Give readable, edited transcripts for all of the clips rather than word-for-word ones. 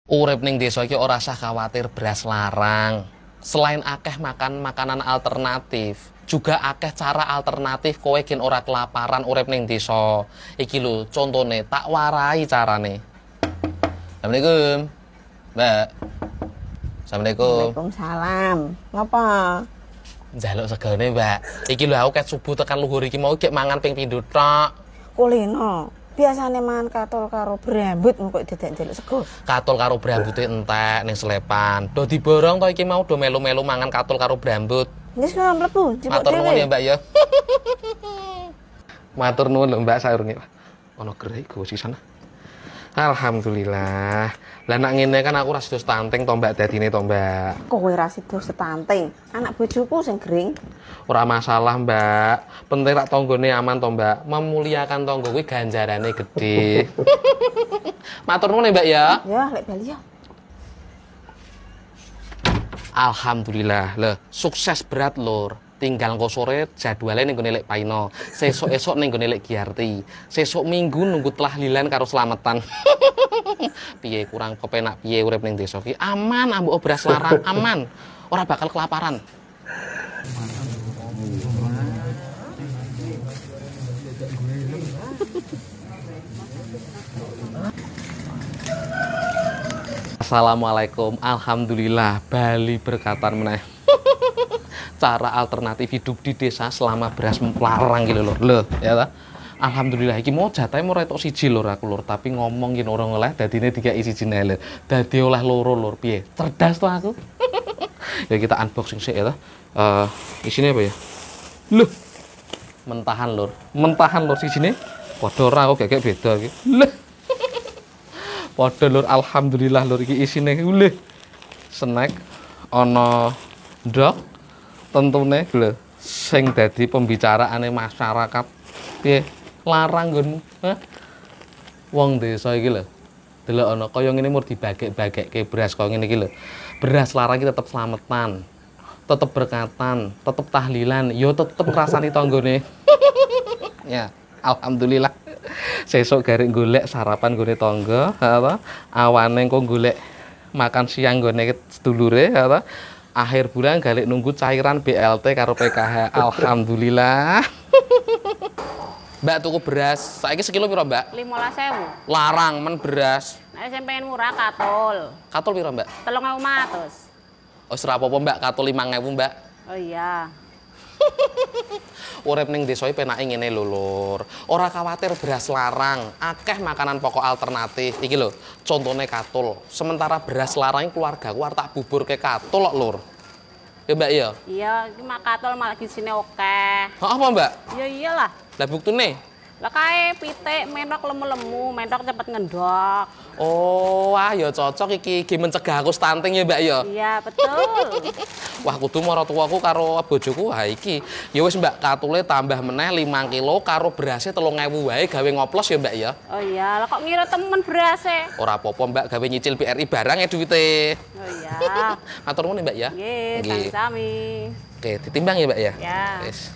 Urip ning desa iki ora usah khawatir beras larang. Selain akeh makan makanan alternatif, juga akeh cara alternatif kowe gen ora kelaparan urip ning desa. Iki lho, contone tak warai carane. Assalamualaikum. Mbak. Assalamualaikum. Waalaikumsalam. Ngapa? Njaluk segone, Mbak. Iki lho aku ket subuh tekan luhur iki mau gek mangan ping pindho tok. Kulino. Biasane mangan katol karo brambut kok dadak njaluk sego. Katol karo brambute entek ning selepan. Do diborong to iki mau do melu-melu mangan katol karo brambut. Wis ora mlebu, jebuk Matur nuwun dhewe. ya, Mbak ya. Matur nuwun lho, Mbak saurunge. Ono gerai go sisan. Alhamdulillah. Lah nak ngene kan aku ora sida stunting to, Mbak, dadine to, Mbak. Kowe ra sida stunting. Anak bojoku sing gering. Ora masalah, Mbak. Penting rak tanggane aman to, Mbak. Memuliakan tangga kuwi ganjarane gede. Matur nuwun ya, Mbak ya. Ya, lek bali ya. Alhamdulillah. Lah, sukses berat, Lur. Tinggal engko sore jadwale ning gone Lek Paino. Sesuk-esuk ning gone Lek Giarti. Sesuk minggu nunggu tahlilan karo slametan. Piye kurang kepenak piye urip ning desa iki? Aman, ambek beras larang, aman. Ora bakal kelaparan. Assalamualaikum. Alhamdulillah bali berkatan meneh. Cara alternatif hidup di desa selama beras larang gitu lho. Lho, ya ta? Alhamdulillah iki mau jatahe mau retok siji lho aku lur, tapi ngomong ki ora oleh dadine dikai sijine lho. Dadi oleh loro lur. Piye? Cerdas to aku. Ya kita unboxing sih ya ta. Isine apa ya? Loh. Mentahan lur. Mentahan lur sijine. Padha ora kok gek beda iki. Lho. Padha lur, alhamdulillah lur iki isine lho. Snack ana ndok tentune lho sing dadi pembicaraane masyarakat. Piye? Larang nggonmu? Hah? Wong desa iki lho. Delok ana kaya ngene mur dibagek-bagekke beras kaya ngene iki lho. Beras larang iki tetep slametan. Tetep berkatan, tetep tahlilan, yo tetep ngrasani tanggane. Ya, alhamdulillah. Sesuk garek golek sarapan gone tangga, apa? Awane engko golek makan siang gone sedulure, apa? Akhir bulan galek nunggu cairan BLT karo PKH. Alhamdulillah. Mbak tuku beras, saiki sekilo piro, Mbak? 15.000. Larang men beras. Nek sing pengen murah katul. Katul piro, Mbak? 3.500. Wis ora apa-apa, Mbak, katul 5.000, Mbak. Oh iya. Urip ning desa iki penake ngene lho, Lur. Ora khawatir beras larang, akeh makanan pokok alternatif. Iki lho, contone katul. Sementara beras larang iki keluargaku arep tak buburke katul kok, Lur. Ya, Mbak ya? Iya, iki mak katul malah gisine akeh. Hah, apa, Mbak? Ya iyalah. Lah buktine? Lah kae pitik mentok lemu-lemu, mentok cepet ngendok. Oh, wah ya cocok iki mencegah aku stunting ya, Mbak ya. Iya, betul. Wah, kudu maratuwaku karo bojoku ha iki. Ya wis, Mbak, katule tambah meneh 5 kilo karo berasnya 3.000 wae gawe ngoplos ya, Mbak ya. Oh iya, lah kok ngira temen berase? Ora apa-apa, Mbak, gawe nyicil BRI barang ya duwite. Oh iya. Matur nuwun ya, Mbak ya. Nggih, Nggih. sami-sami. Oke, ditimbang ya, Mbak ya. Ya. Wis.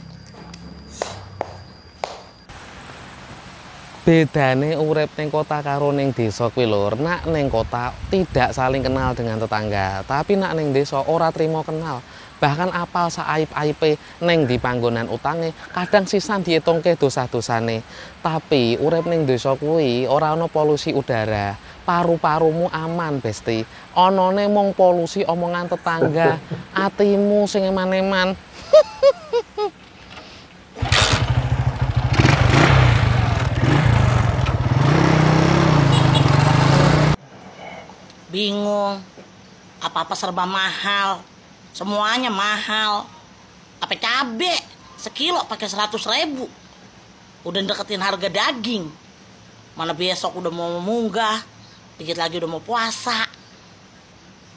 Bedane urip ning kota karo ning desa kuwi lur, nak ning kota tidak saling kenal dengan tetangga, tapi nak ning desa ora trimo kenal. Bahkan apal saaib-aibe ning di panggonan utange, kadang sisan diitungke dosa-dosane. Tapi urip ning desa kuwi ora ana polusi udara. Paru-parumu aman, Besti. Anane mung polusi omongan tetangga, atimu sing eman-eman. Bingung, apa-apa serba mahal, semuanya mahal. Apa cabe sekilo pakai 100.000, udah deketin harga daging. Mana besok udah mau munggah, dikit lagi udah mau puasa.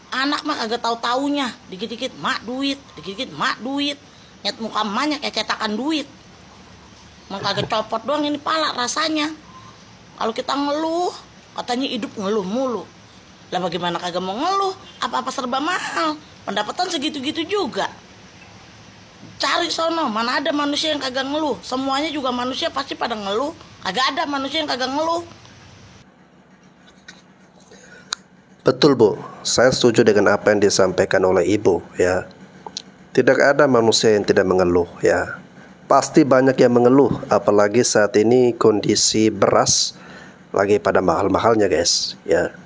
Anak mah kagak tahu taunya, dikit-dikit mak duit, dikit-dikit mak duit, nyet muka emaknya kayak cetakan duit. Emang kagak copot doang ini pala rasanya. Kalau kita ngeluh, katanya hidup ngeluh mulu. Lah bagaimana kagak mau ngeluh, apa-apa serba mahal, pendapatan segitu-gitu juga. Cari sono, mana ada manusia yang kagak ngeluh. Semuanya juga manusia pasti pada ngeluh. Kagak ada manusia yang kagak ngeluh. Betul Bu, saya setuju dengan apa yang disampaikan oleh Ibu ya. Tidak ada manusia yang tidak mengeluh ya. Pasti banyak yang mengeluh, apalagi saat ini kondisi beras lagi pada mahal-mahalnya guys ya.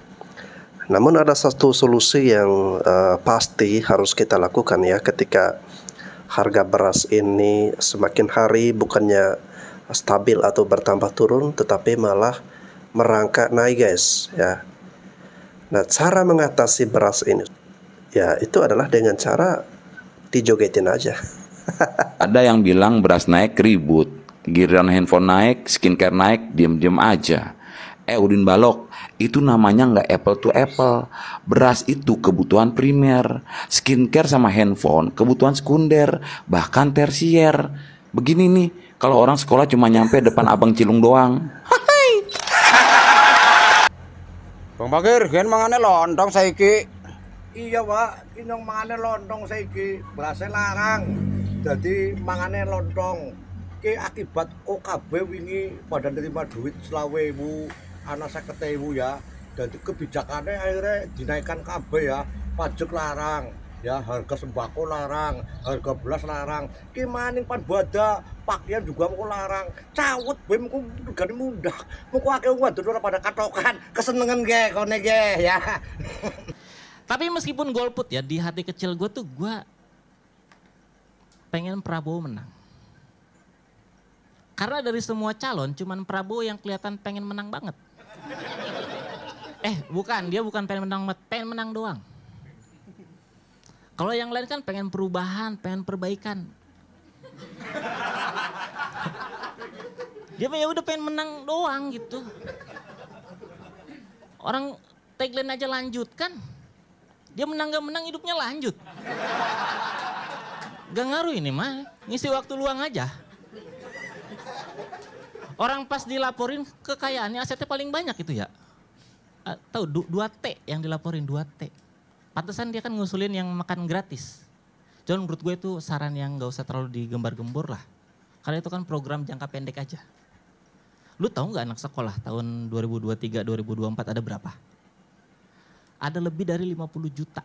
Namun ada satu solusi yang pasti harus kita lakukan ya, ketika harga beras ini semakin hari bukannya stabil atau bertambah turun, tetapi malah merangkak naik guys ya. Nah, cara mengatasi beras ini ya itu adalah dengan cara dijogetin aja. Ada yang bilang beras naik ribut, giliran handphone naik, skincare naik, diem-diem aja. Udin Balok, itu namanya nggak apple to apple. Beras itu kebutuhan primer, skincare sama handphone kebutuhan sekunder, bahkan tersier. Begini nih, kalau orang sekolah cuma nyampe depan Abang Cilung doang. Bang Bagir, gen mangane lontong saiki. Iya, Pak, kinong mangane lontong saiki. Berase larang. Jadi mangane lontong. Ki akibat OKB wingi pada nerima duit 20.000, ana 50.000 ya. Jadi kebijakannya akhirnya dinaikkan KB ya. Pajak larang, ya harga sembako larang, harga beras larang. Ki maning pan bada, pakaian juga mau larang. Cawet bem ku regane mundak. Muku akeh wadon ora pada katokan. Kesenengan ge kone ge ya. Tapi meskipun golput ya, di hati kecil gue tuh gue pengen Prabowo menang. Karena dari semua calon cuman Prabowo yang kelihatan pengen menang banget. Bukan, dia bukan pengen menang, pengen menang doang. Kalau yang lain kan pengen perubahan, pengen perbaikan. Dia ya udah pengen menang doang gitu. Orang tagline aja lanjutkan. Dia menang gak menang hidupnya lanjut. Gak ngaruh ini mah, ngisi waktu luang aja. Orang pas dilaporin kekayaannya asetnya paling banyak itu ya. Tahu 2T yang dilaporin 2T. Pantesan dia kan ngusulin yang makan gratis. Cuman menurut gue itu saran yang gak usah terlalu digembar-gembor lah. Karena itu kan program jangka pendek aja. Lu tahu gak anak sekolah tahun 2023-2024 ada berapa? Ada lebih dari 50 juta.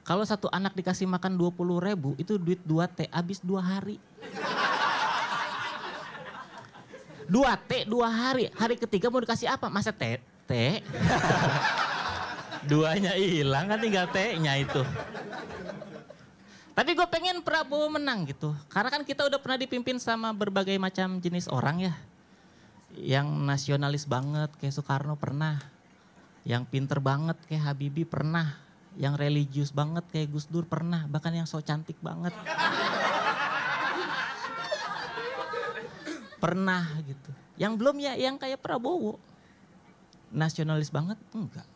Kalau satu anak dikasih makan 20.000 itu duit 2T habis 2 hari. 2T 2 hari. Hari ketiga mau dikasih apa? Masa T? Duanya hilang kan tinggal T-nya itu. Tapi gue pengen Prabowo menang gitu. Karena kan kita udah pernah dipimpin sama berbagai macam jenis orang ya. Yang nasionalis banget kayak Soekarno pernah. Yang pinter banget kayak Habibie pernah. Yang religius banget kayak Gus Dur pernah. Bahkan yang so cantik banget. Pernah gitu. Yang belum ya yang kayak Prabowo. Nasionalis banget? Enggak.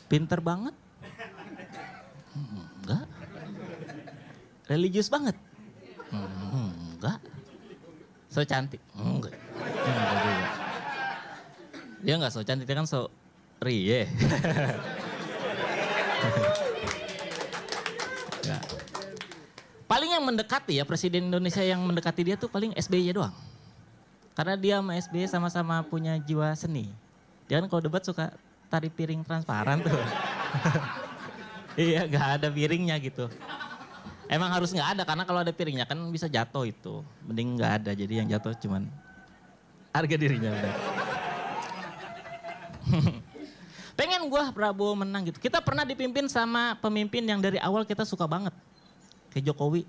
Pinter banget? Enggak. Religius banget? Enggak. So cantik? Enggak. Enggak juga. Dia enggak so cantik, dia kan so rie. Paling yang mendekati ya, Presiden Indonesia yang mendekati dia tuh paling SBY doang. Karena dia sama SBY sama-sama punya jiwa seni. Dia kan kalau debat suka tari piring transparan tuh. Iya gak ada piringnya gitu. Emang harus gak ada karena kalau ada piringnya kan bisa jatuh itu. Mending gak ada, jadi yang jatuh cuman harga dirinya udah. Pengen gue Prabowo menang gitu. Kita pernah dipimpin sama pemimpin yang dari awal kita suka banget. Kayak Jokowi.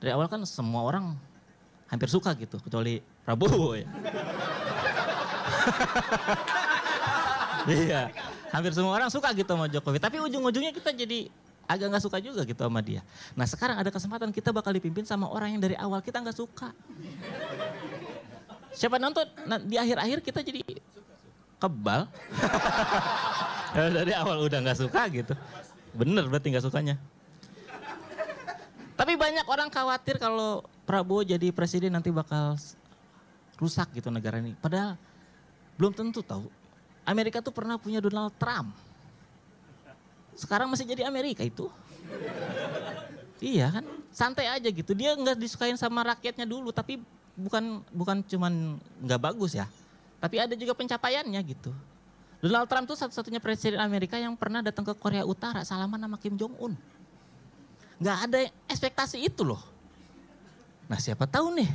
Dari awal kan semua orang hampir suka gitu. Kecuali Prabowo ya. Iya. Hampir semua orang suka gitu sama Jokowi. Tapi ujung-ujungnya kita jadi agak gak suka juga gitu sama dia. Nah sekarang ada kesempatan kita bakal dipimpin sama orang yang dari awal kita gak suka. Siapa nonton di akhir-akhir kita jadi kebal. Dari awal udah gak suka gitu. Bener berarti gak sukanya. Tapi banyak orang khawatir kalau Prabowo jadi presiden nanti bakal rusak gitu negara ini. Padahal belum tentu tahu. Amerika tuh pernah punya Donald Trump. Sekarang masih jadi Amerika itu. Iya kan, santai aja gitu. Dia nggak disukain sama rakyatnya dulu, tapi bukan cuman nggak bagus ya. Tapi ada juga pencapaiannya gitu. Donald Trump itu satu-satunya presiden Amerika yang pernah datang ke Korea Utara salaman sama Kim Jong Un. Nggak ada ekspektasi itu loh. Nah siapa tahu nih.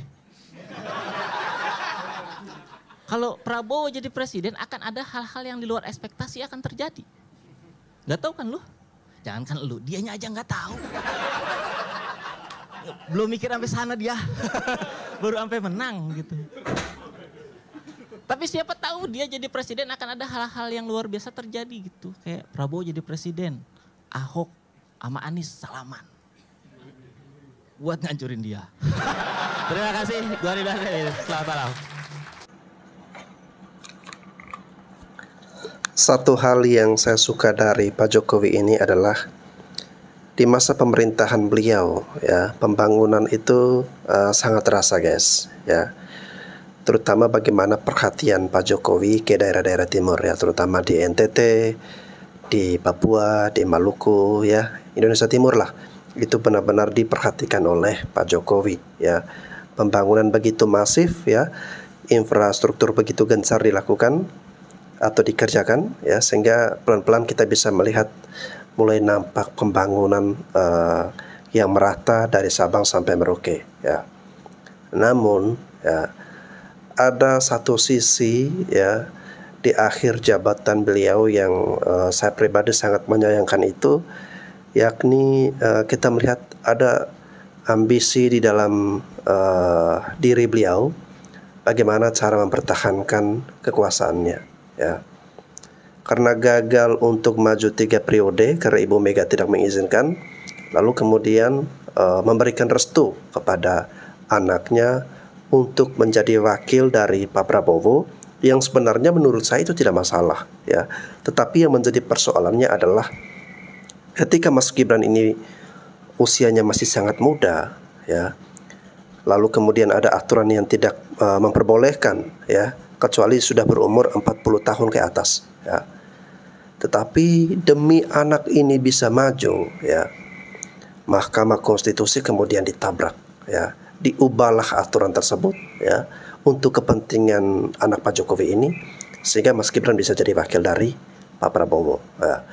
Kalau Prabowo jadi presiden akan ada hal-hal yang di luar ekspektasi akan terjadi. Nggak tahu kan lu? Jangankan lu, dianya aja nggak tahu. Belum mikir sampai sana dia. Baru sampai menang gitu. Tapi siapa tahu dia jadi presiden akan ada hal-hal yang luar biasa terjadi gitu. Kayak Prabowo jadi presiden, Ahok sama Anies salaman. Buat ngancurin dia. Terima kasih, gua Ridwan. Selamat malam. Satu hal yang saya suka dari Pak Jokowi ini adalah di masa pemerintahan beliau, ya, pembangunan itu sangat terasa, guys, ya. Terutama bagaimana perhatian Pak Jokowi ke daerah-daerah timur, ya, terutama di NTT, di Papua, di Maluku, ya, Indonesia Timur lah. Itu benar-benar diperhatikan oleh Pak Jokowi, ya. Pembangunan begitu masif, ya, infrastruktur begitu gencar dilakukan atau dikerjakan, ya, sehingga pelan-pelan kita bisa melihat mulai nampak pembangunan yang merata dari Sabang sampai Merauke, ya. Namun, ya, ada satu sisi, ya, di akhir jabatan beliau yang saya pribadi sangat menyayangkan itu, yakni kita melihat ada ambisi di dalam diri beliau, bagaimana cara mempertahankan kekuasaannya, ya. Karena gagal untuk maju 3 periode karena Ibu Mega tidak mengizinkan, lalu kemudian memberikan restu kepada anaknya untuk menjadi wakil dari Pak Prabowo, yang sebenarnya menurut saya itu tidak masalah, ya. Tetapi yang menjadi persoalannya adalah ketika Mas Gibran ini usianya masih sangat muda, ya, lalu kemudian ada aturan yang tidak memperbolehkan, ya, kecuali sudah berumur 40 tahun ke atas, ya. Tetapi demi anak ini bisa maju, ya, Mahkamah Konstitusi kemudian ditabrak, ya. Diubahlah aturan tersebut, ya, untuk kepentingan anak Pak Jokowi ini, sehingga Mas Gibran bisa jadi wakil dari Pak Prabowo, ya.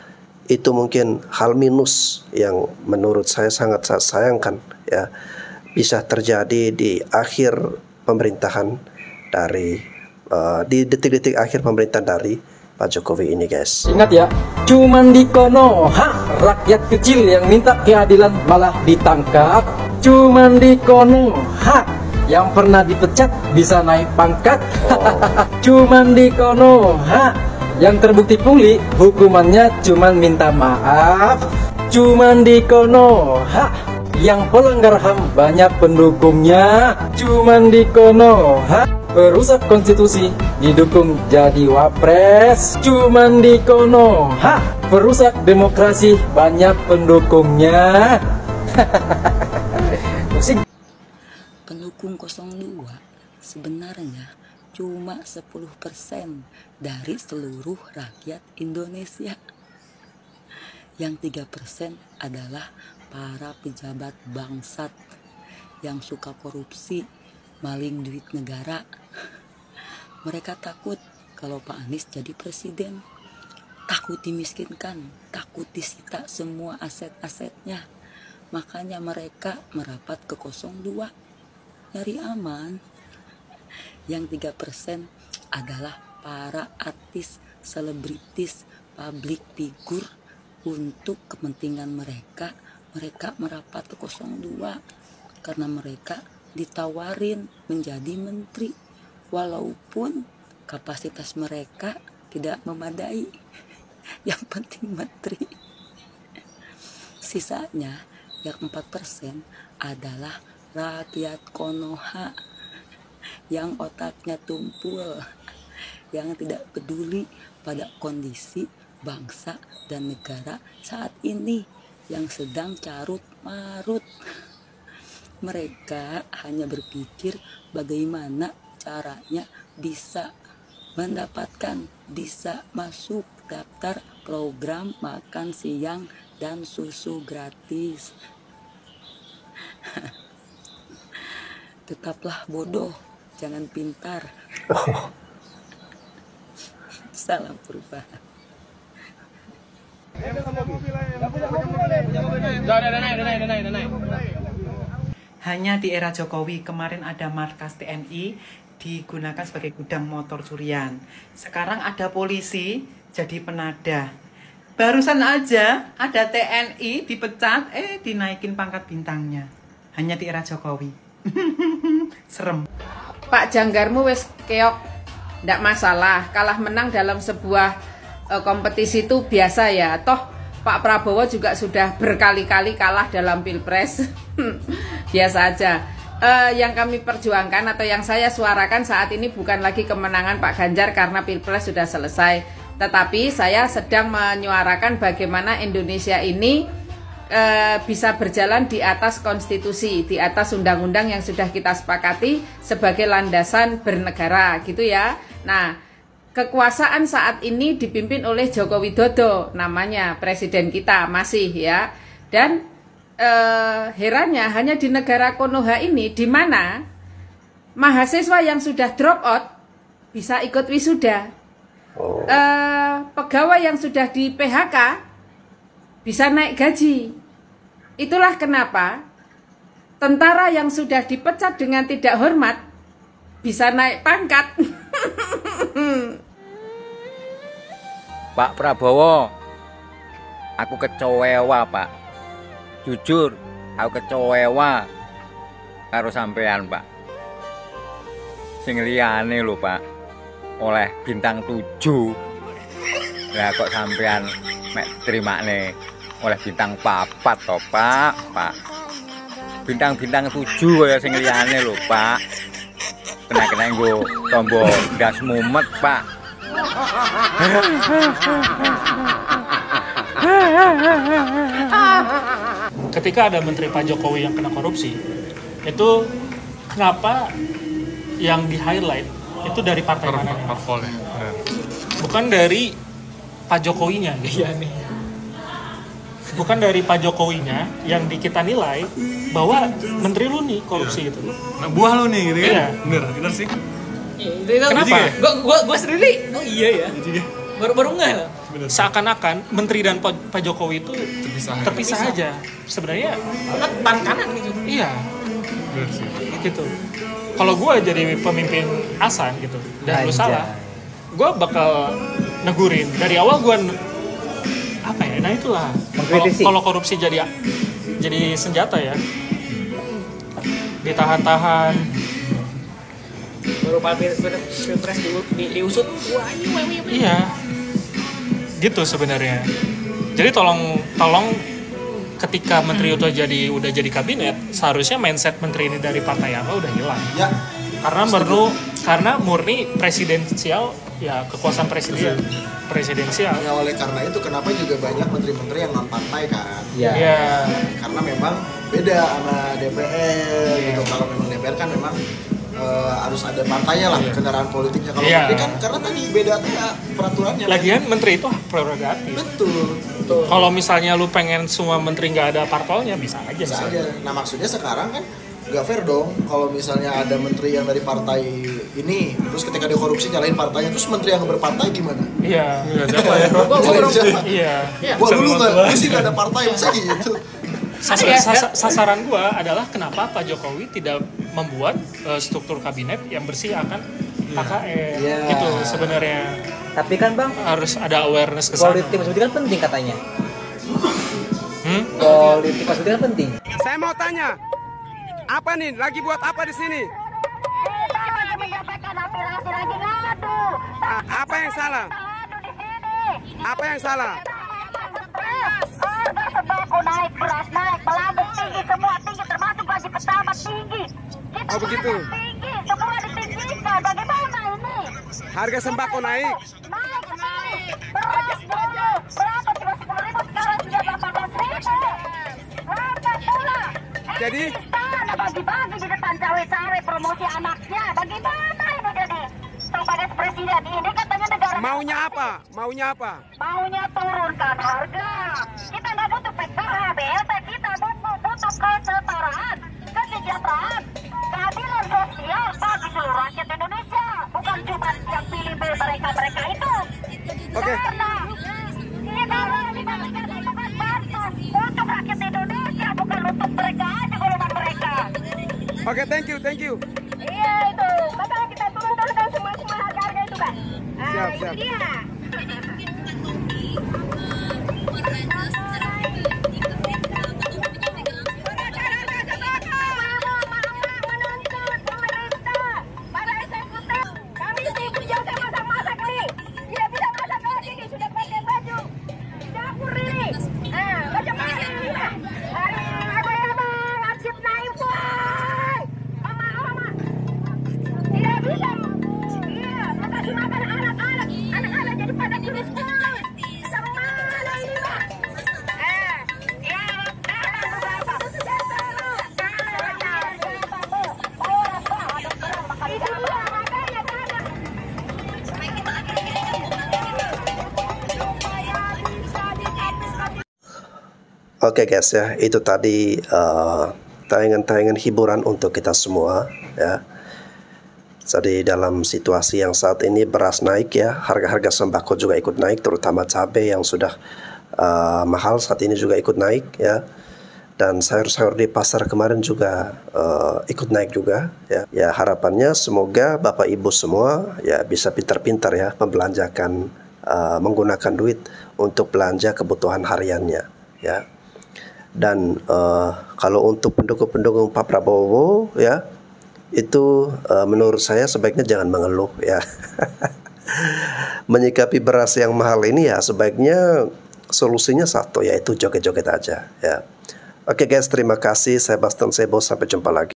Itu mungkin hal minus yang menurut saya sangat saya sayangkan, ya, bisa terjadi di akhir pemerintahan dari di detik-detik akhir pemerintahan dari Pak Jokowi ini, guys. Ingat ya, cuman di Konoha rakyat kecil yang minta keadilan malah ditangkap. Cuman di Konoha yang pernah dipecat bisa naik pangkat. Cuman di Konoha yang terbukti pungli hukumannya cuman minta maaf. Cuman di Konoha yang pelanggar HAM banyak pendukungnya. Cuman di Konoha perusak konstitusi didukung jadi wapres. Cuman di Konoha perusak demokrasi banyak pendukungnya. Pendukung 02 sebenarnya cuma 10% dari seluruh rakyat Indonesia. Yang 3% adalah para pejabat bangsat yang suka korupsi, maling duit negara. Mereka takut kalau Pak Anies jadi presiden, takut dimiskinkan, takut disita semua aset-asetnya. Makanya mereka merapat ke 02, nyari aman. Yang 3% adalah para artis, selebritis, public figure. Untuk kepentingan mereka, mereka merapat ke 02 karena mereka ditawarin menjadi menteri, walaupun kapasitas mereka tidak memadai. Yang penting menteri. Sisanya yang 4% adalah rakyat Konoha yang otaknya tumpul, yang tidak peduli pada kondisi bangsa dan negara saat ini yang sedang carut marut. Mereka hanya berpikir bagaimana caranya bisa mendapatkan, bisa masuk daftar program makan siang dan susu gratis. Tetaplah bodoh, jangan pintar. Salam perubahan. Hanya di era Jokowi kemarin ada markas TNI digunakan sebagai gudang motor curian. Sekarang ada polisi jadi penadah. Barusan aja ada TNI dipecat, dinaikin pangkat bintangnya. Hanya di era Jokowi. Serem. Pak Janggarmu wis keok, ndak masalah. Kalah menang dalam sebuah kompetisi itu biasa ya. Toh Pak Prabowo juga sudah berkali-kali kalah dalam Pilpres. Biasa aja. Yang kami perjuangkan atau yang saya suarakan saat ini bukan lagi kemenangan Pak Ganjar karena Pilpres sudah selesai. Tetapi saya sedang menyuarakan bagaimana Indonesia ini bisa berjalan di atas konstitusi, di atas undang-undang yang sudah kita sepakati sebagai landasan bernegara gitu ya. Nah, kekuasaan saat ini dipimpin oleh Joko Widodo, namanya presiden kita masih ya. Dan herannya hanya di negara Konoha ini di mana mahasiswa yang sudah drop out bisa ikut wisuda. Pegawai yang sudah di PHK bisa naik gaji. Itulah kenapa tentara yang sudah dipecat dengan tidak hormat bisa naik pangkat. Pak Prabowo, aku kecewa Pak. Jujur, aku kecewa karo sampean Pak. Sing liyane lho Pak, oleh bintang 7. Lah kok sampean mek terimane oleh bintang 4 toh Pak. Bintang-bintang 7 kaya sing liyane lho Pak. Kena-kena nggo tombol gas mumet Pak. Ketika ada menteri Pak Jokowi yang kena korupsi, itu kenapa yang di-highlight itu dari partai mana? Bukan dari Pak Jokowinya, iya nih. Bukan dari Pak Jokowinya yang kita nilai bahwa menteri lu nih korupsi gitu. Nah, buah lu nih gitu kan? Iya. Bener sih. Kenapa? Gua sendiri. Oh iya ya. Baru nggak lah. Seakan-akan menteri dan Pak Jokowi itu terpisah aja. Sebenarnya tan kanan gitu. Iya. Gitu. Kalau gue jadi pemimpin Asan gitu dan lu salah, gue bakal negurin dari awal. Gue apa ya? Nah itulah. Kalau korupsi jadi senjata ya, ditahan-tahan. Baru Pilpres diusut. Wah, iya. Gitu sebenarnya. Jadi tolong ketika menteri itu udah jadi kabinet, seharusnya mindset menteri ini dari partai apa udah hilang. Ya. Karena murni presidensial, ya kekuasaan presidensial. Ya oleh karena itu kenapa juga banyak menteri-menteri yang non partai kan? Iya. Karena memang beda sama DPR gitu. Kalau memang DPR kan memang harus ada partainya lah, kendaraan politiknya. Kalau menteri kan karena tadi beda peraturannya. Lagian menteri itu prerogatif. Betul. Kalau misalnya lu pengen semua menteri nggak ada parpolnya, bisa aja. Nah maksudnya sekarang kan nggak fair dong kalau misalnya ada menteri yang dari partai ini, terus ketika dia korupsi nyalain partainya, terus menteri yang berpartai gimana? Iya. Siapa ya? Iya. Wah dulu nggak sih nggak ada partai masa gitu. Sasaran gua adalah kenapa Pak Jokowi tidak membuat struktur kabinet yang bersih akan KKN. Itu sebenarnya. Tapi kan Bang, harus ada awareness ke sana. Politik maksudnya kan penting katanya. Politik maksudnya kan penting. Saya mau tanya, apa nih? Lagi buat apa di sini? Lagi menyampaikan aspirasi, lagi ngadu. Apa yang salah? Apa yang salah? Harga sembako naik, beras naik, melambung tinggi, semua tinggi, termasuk gaji pertama tinggi. Kita begitu. Tinggi, semua ditinggikan. Bagaimana ini? Harga sembako naik. Naik. Beras dulu, berapa? 10.000, sekarang sudah 18.000. Harga pula. Jadi? Istana bagi-bagi di depan cawe-cawe promosi anaknya. Bagaimana ini jadi? Sebagai presiden ini katanya negara. Maunya apa? Maunya apa? Maunya turunkan harga. Kita nggak butuh PKH, BLT, kita butuh kesetaraan, kesejahteraan, keadilan sosial bagi seluruh rakyat Indonesia. Bukan cuma yang pilih mereka itu. Oke. Untuk rakyat Indonesia, bukan untuk mereka aja, golongan mereka. Oke, thank you. Iya itu, makanya kita turun-turunkan semua harga-harga itu, Pak. Siap. Itu dia. Oke guys ya, itu tadi tayangan-tayangan hiburan untuk kita semua ya. Jadi dalam situasi yang saat ini beras naik ya, harga-harga sembako juga ikut naik, terutama cabai yang sudah mahal saat ini juga ikut naik ya. Dan sayur-sayur di pasar kemarin juga ikut naik juga ya. Ya harapannya semoga Bapak Ibu semua ya bisa pintar-pintar ya membelanjakan, menggunakan duit untuk belanja kebutuhan hariannya ya. Dan kalau untuk pendukung-pendukung Pak Prabowo ya, itu menurut saya sebaiknya jangan mengeluh ya. Menyikapi beras yang mahal ini ya sebaiknya solusinya satu, yaitu joget-joget aja ya. Oke guys, terima kasih. Saya Baston Sebo, sampai jumpa lagi.